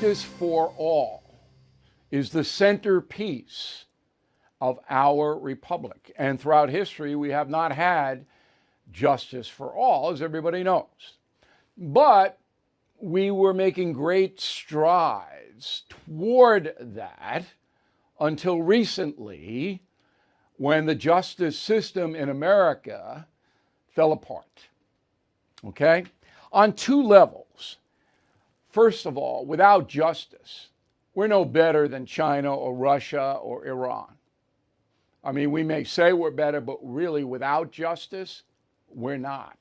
Justice for all is the centerpiece of our republic. And throughout history, we have not had justice for all, as everybody knows. But we were making great strides toward that until recently, when the justice system in America fell apart. Okay? On two levels. First of all, without justice, we're no better than China or Russia or Iran. I mean, we may say we're better, but really without justice, we're not.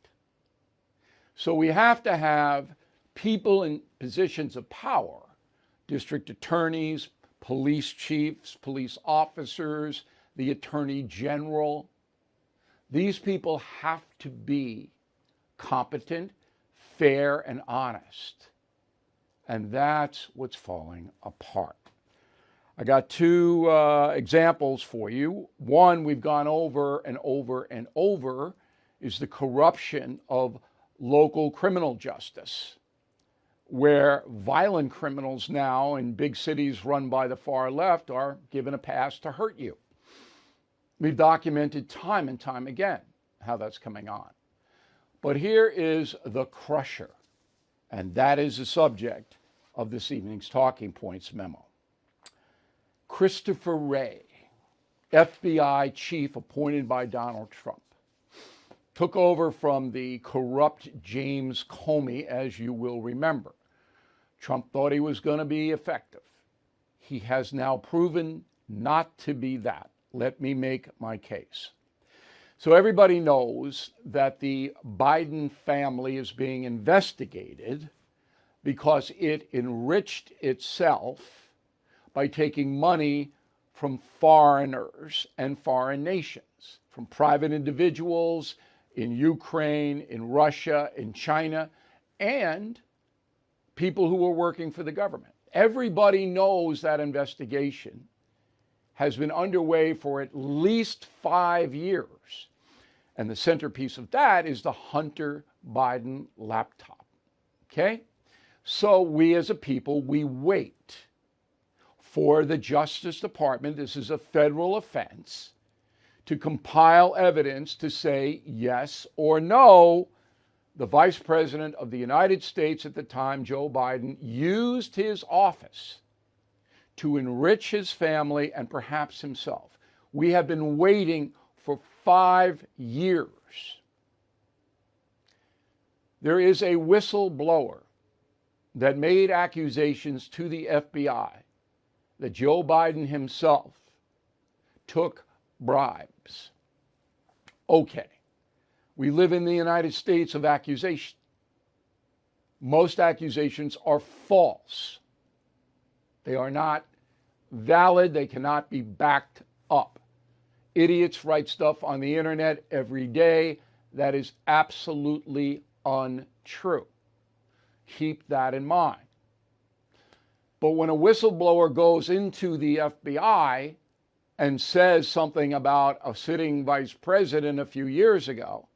So we have to have people in positions of power, district attorneys, police chiefs, police officers, the attorney general. These people have to be competent, fair, and honest. And that's what's falling apart. I got two examples for you. One we've gone over and over and over is the corruption of local criminal justice, where violent criminals now in big cities run by the far left are given a pass to hurt you. We've documented time and time again how that's coming on. But here is the crusher, and that is the subject of this evening's Talking Points memo. Christopher Wray, FBI chief appointed by Donald Trump, took over from the corrupt James Comey, as you will remember. Trump thought he was going to be effective. He has now proven not to be that. Let me make my case. So everybody knows that the Biden family is being investigated because it enriched itself by taking money from foreigners and foreign nations, from private individuals in Ukraine, in Russia, in China, and people who were working for the government. Everybody knows that investigation has been underway for at least 5 years. And the centerpiece of that is the Hunter Biden laptop. Okay? So we as a people, we wait for the Justice Department, this is a federal offense, to compile evidence to say yes or no, the Vice President of the United States at the time, Joe Biden, used his office to enrich his family and perhaps himself. We have been waiting for 5 years. There is a whistleblower that made accusations to the FBI that Joe Biden himself took bribes. Okay, we live in the United States of accusation. Most accusations are false. They are not valid. They cannot be backed up. Idiots write stuff on the internet every day that is absolutely untrue. Keep that in mind. But when a whistleblower goes into the FBI and says something about a sitting vice president a few years ago,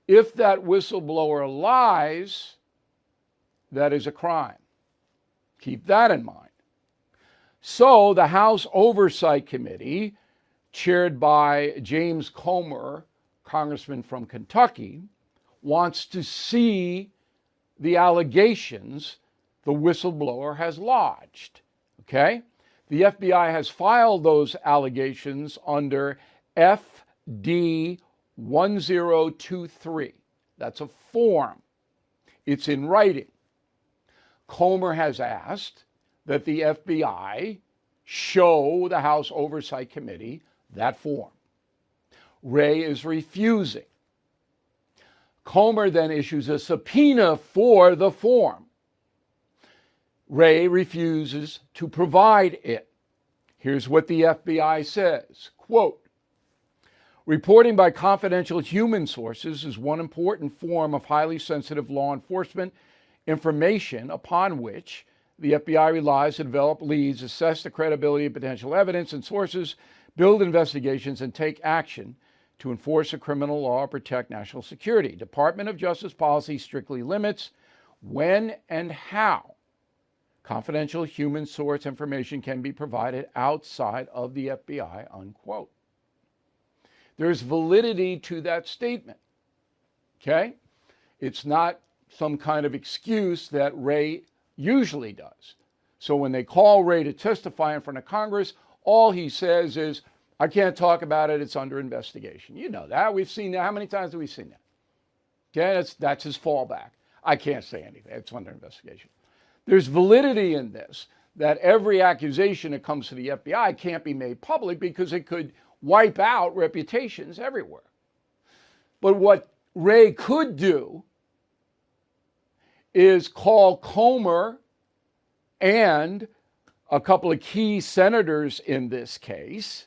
if that whistleblower lies, that is a crime. Keep that in mind. So the House Oversight Committee, chaired by James Comer, congressman from Kentucky, wants to see the allegations the whistleblower has lodged. Okay? The FBI has filed those allegations under FD 1023. That's a form. It's in writing. Comer has asked that the FBI show the House Oversight Committee that form. Wray is refusing. Comer then issues a subpoena for the form. Wray refuses to provide it. Here's what the FBI says, quote, "Reporting by confidential human sources is one important form of highly sensitive law enforcement information upon which the FBI relies to develop leads, assess the credibility of potential evidence and sources, build investigations, and take action to enforce a criminal law or protect national security. Department of Justice policy strictly limits when and how confidential human source information can be provided outside of the FBI, unquote. There's validity to that statement, okay? It's not some kind of excuse that Wray usually does. So when they call Wray to testify in front of Congress, all he says is, I can't talk about it, it's under investigation. You know that. We've seen that. How many times have we seen that? Okay, that's his fallback. I can't say anything. It's under investigation. There's validity in this, that every accusation that comes to the FBI can't be made public because it could wipe out reputations everywhere. But what Wray could do is call Comer and a couple of key senators in this case,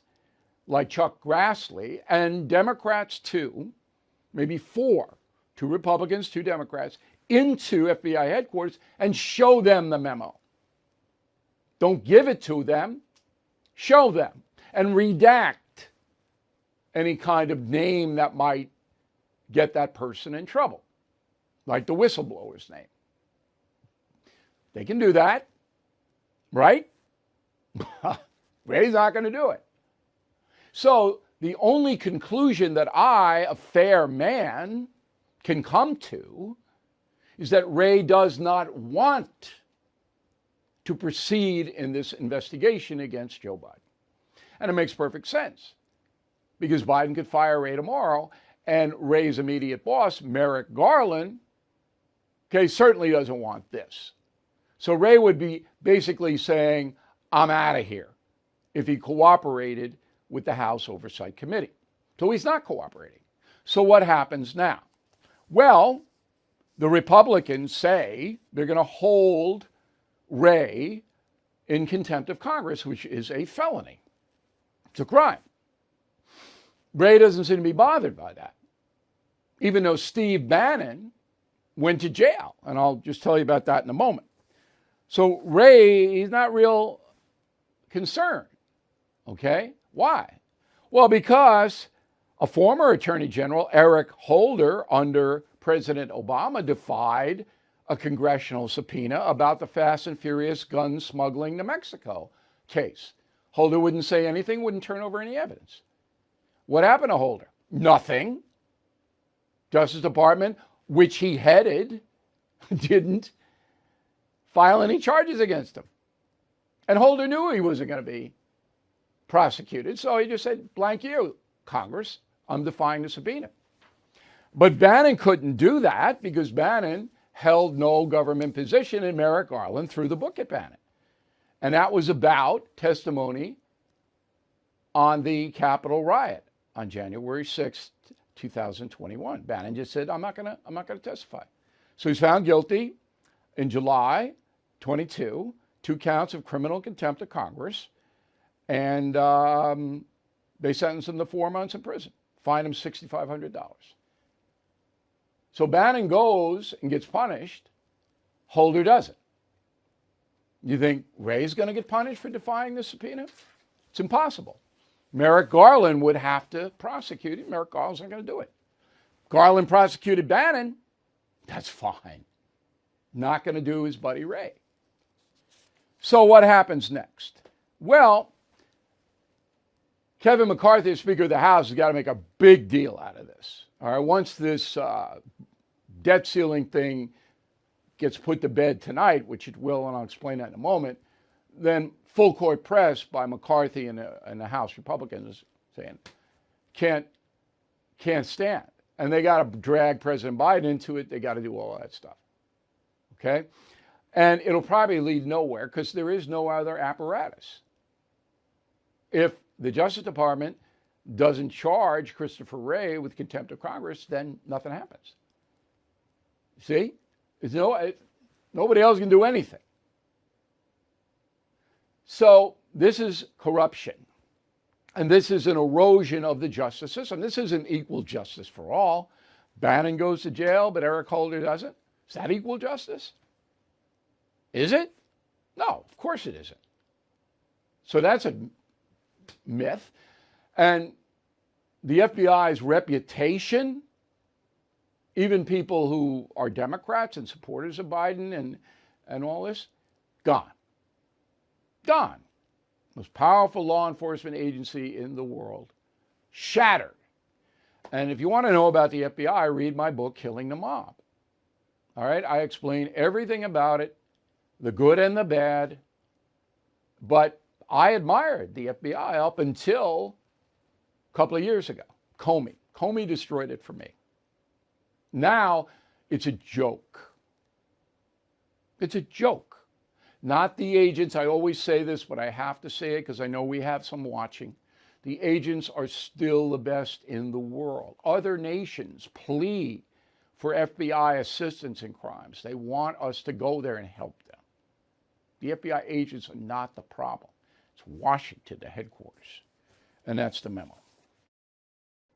like Chuck Grassley, and Democrats too, maybe four, 2 Republicans, 2 Democrats, into FBI headquarters and show them the memo. Don't give it to them, show them, and redact any kind of name that might get that person in trouble, like the whistleblower's name. They can do that, right? Ray's not going to do it. So the only conclusion that I, a fair man, can come to is that Wray does not want to proceed in this investigation against Joe Biden. And it makes perfect sense because Biden could fire Wray tomorrow, and Ray's immediate boss, Merrick Garland, okay, certainly doesn't want this. So Wray would be basically saying, I'm out of here if he cooperated with the House Oversight Committee. So he's not cooperating. So what happens now? Well, the Republicans say they're going to hold Wray in contempt of Congress, which is a felony. It's a crime. Wray doesn't seem to be bothered by that, even though Steve Bannon went to jail. And I'll just tell you about that in a moment. So Wray, he's not real concerned. Okay? Why? Well, because a former Attorney General, Eric Holder, under President Obama, defied a congressional subpoena about the Fast and Furious gun smuggling to Mexico case. Holder wouldn't say anything, wouldn't turn over any evidence. What happened to Holder? Nothing. Justice Department, which he headed, didn't file any charges against him. And Holder knew he wasn't going to be prosecuted, so he just said, blank you, Congress, I'm defying the subpoena. But Bannon couldn't do that because Bannon held no government position, and Merrick Garland threw the book at Bannon. And that was about testimony on the Capitol riot on January 6th, 2021. Bannon just said, I'm not going to testify. So he's found guilty in July 22, 2 counts of criminal contempt of Congress, and they sentenced him to 4 months in prison, fined him $6,500. So Bannon goes and gets punished. Holder doesn't. You think Wray's going to get punished for defying the subpoena? It's impossible. Merrick Garland would have to prosecute him. Merrick Garland's not going to do it. Garland prosecuted Bannon. That's fine. Not going to do his buddy Wray. So what happens next? Well, Kevin McCarthy, Speaker of the House, has got to make a big deal out of this. All right, once this debt ceiling thing gets put to bed tonight, which it will, and I'll explain that in a moment, then full court press by McCarthy and the House Republicans saying can't stand, and they got to drag President Biden into it. They got to do all that stuff. Okay, and it'll probably lead nowhere because there is no other apparatus. If the Justice Department doesn't charge Christopher Wray with contempt of Congress, then nothing happens. See? Nobody else can do anything. So this is corruption. And this is an erosion of the justice system. This isn't equal justice for all. Bannon goes to jail, but Eric Holder doesn't. Is that equal justice? Is it? No, of course it isn't. So that's a myth. And the FBI's reputation, even people who are Democrats and supporters of Biden and all this, gone. Gone. Most powerful law enforcement agency in the world. Shattered. And if you want to know about the FBI, read my book, Killing the Mob. All right? I explain everything about it, the good and the bad. But I admired the FBI up until a couple of years ago. Comey. Comey destroyed it for me. Now, it's a joke. It's a joke. Not the agents. I always say this, but I have to say it because I know we have some watching. The agents are still the best in the world. Other nations plead for FBI assistance in crimes. They want us to go there and help them. The FBI agents are not the problem. It's Washington, the headquarters. And that's the memo.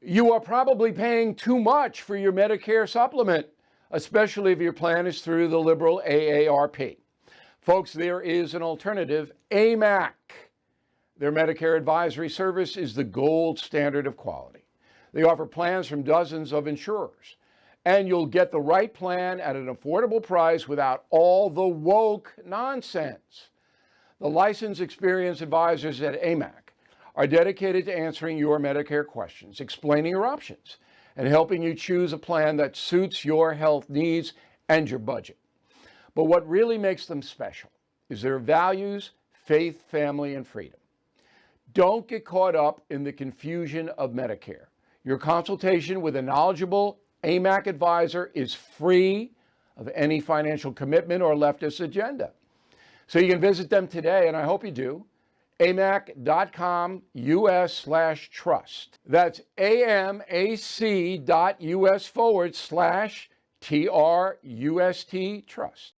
You are probably paying too much for your Medicare supplement, especially if your plan is through the liberal AARP. Folks, there is an alternative, AMAC. Their Medicare advisory service is the gold standard of quality. They offer plans from dozens of insurers, and you'll get the right plan at an affordable price without all the woke nonsense. The licensed, experienced advisors at AMAC are dedicated to answering your Medicare questions, explaining your options, and helping you choose a plan that suits your health needs and your budget. But what really makes them special is their values, faith, family, and freedom. Don't get caught up in the confusion of Medicare. Your consultation with a knowledgeable AMAC advisor is free of any financial commitment or leftist agenda. So you can visit them today, and I hope you do. amac.com/US/trust. That's amac.us/TRUST trust.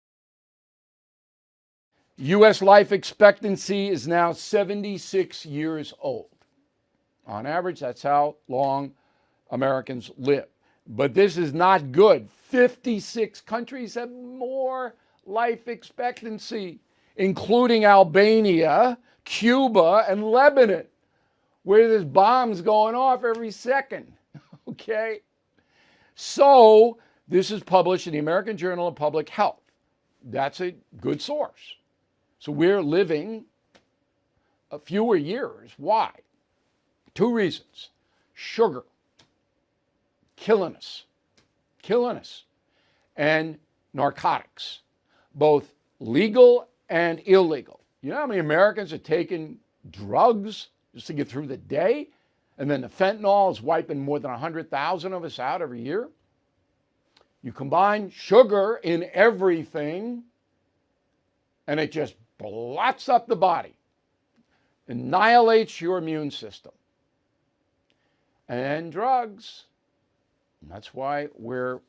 U.S. life expectancy is now 76 years old. On average, that's how long Americans live. But this is not good. 56 countries have more life expectancy, including Albania, Cuba, and Lebanon, where there's bombs going off every second. Okay? So, this is published in the American Journal of Public Health. That's a good source. So we're living a fewer years. Why? Two reasons. Sugar, killing us, and narcotics, both legal and illegal. You know how many Americans are taking drugs just to get through the day? And then the fentanyl is wiping more than 100,000 of us out every year. You combine sugar in everything, and it just blots up the body, annihilates your immune system. And drugs, and that's why we're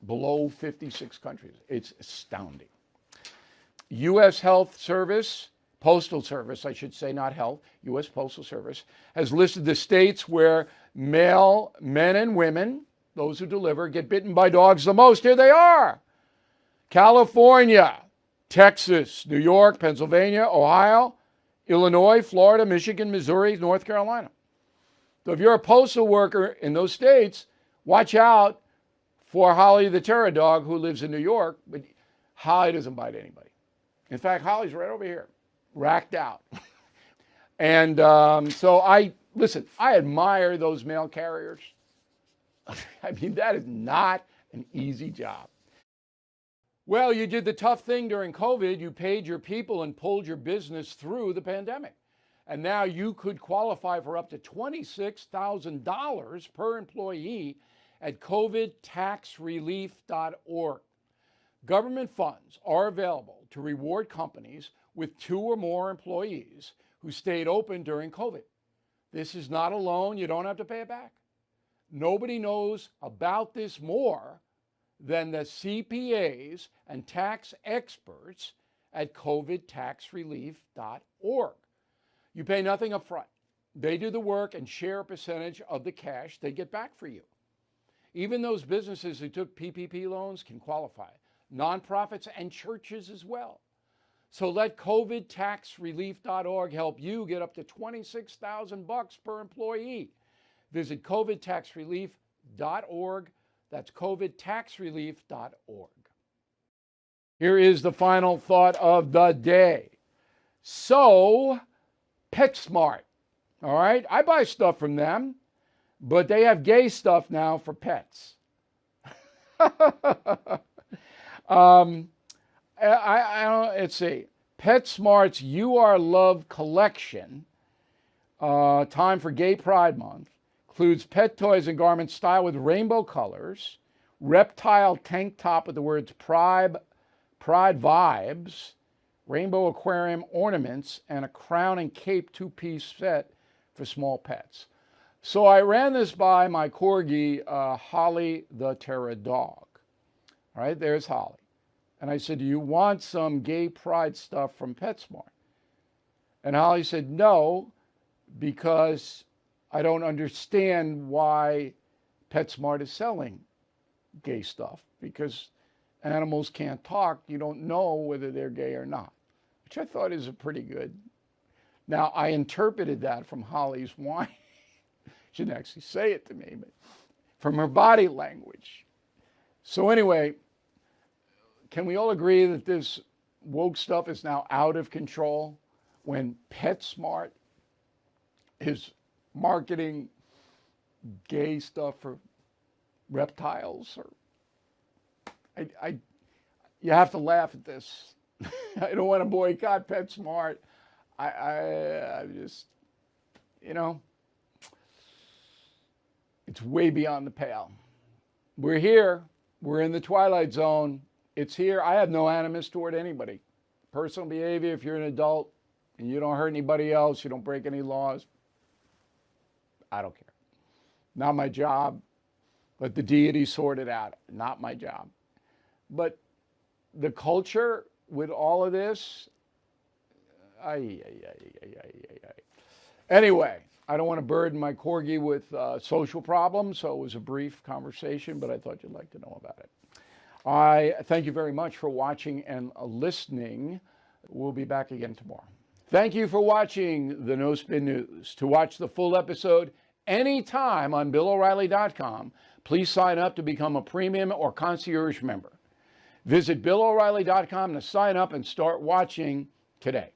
below 56 countries. It's astounding. U.S. Health Service, Postal Service, I should say, not health, U.S. Postal Service, has listed the states where male men and women, those who deliver, get bitten by dogs the most. Here they are. California, Texas, New York, Pennsylvania, Ohio, Illinois, Florida, Michigan, Missouri, North Carolina. So if you're a postal worker in those states, watch out for Holly the terror dog who lives in New York, but Holly doesn't bite anybody. In fact, Holly's right over here, racked out. And so I admire those mail carriers. I mean, that is not an easy job. Well, you did the tough thing during COVID. You paid your people and pulled your business through the pandemic. And now you could qualify for up to $26,000 per employee at covidtaxrelief.org. Government funds are available to reward companies with 2 or more employees who stayed open during COVID. This is not a loan. You don't have to pay it back. Nobody knows about this more than the CPAs and tax experts at covidtaxrelief.org. You pay nothing up front. They do the work and share a percentage of the cash they get back for you. Even those businesses who took PPP loans can qualify. Nonprofits and churches as well. So let covidtaxrelief.org help you get up to $26,000 per employee. Visit covidtaxrelief.org. That's covidtaxrelief.org. Here is the final thought of the day. So, PetSmart, all right? I buy stuff from them, but they have gay stuff now for pets. Let's see. PetSmart's You Are Love collection, time for Gay Pride Month, includes pet toys and garments styled with rainbow colors, reptile tank top with the words Pride Vibes, rainbow aquarium ornaments, and a crown and cape two-piece set for small pets. So I ran this by my corgi, Holly the Terra dog. All right, there's Holly. And I said, do you want some gay pride stuff from PetSmart? And Holly said, no, because I don't understand why PetSmart is selling gay stuff, because animals can't talk. You don't know whether they're gay or not, which I thought is a pretty good. Now, I interpreted that from Holly's whine. She didn't actually say it to me, but from her body language. So anyway, can we all agree that this woke stuff is now out of control when PetSmart is marketing gay stuff for reptiles? Or you have to laugh at this. I don't want to boycott PetSmart. I just, it's way beyond the pale. We're here. We're in the twilight zone. It's here. I have no animus toward anybody. Personal behavior, if you're an adult and you don't hurt anybody else, you don't break any laws, I don't care. Not my job. Let the deity sort it out. Not my job. But the culture with all of this, Anyway, I don't want to burden my corgi with social problems, so it was a brief conversation, but I thought you'd like to know about it. I thank you very much for watching and listening. We'll be back again tomorrow. Thank you for watching the No Spin News. To watch the full episode anytime on BillO'Reilly.com, please sign up to become a premium or concierge member. Visit BillO'Reilly.com to sign up and start watching today.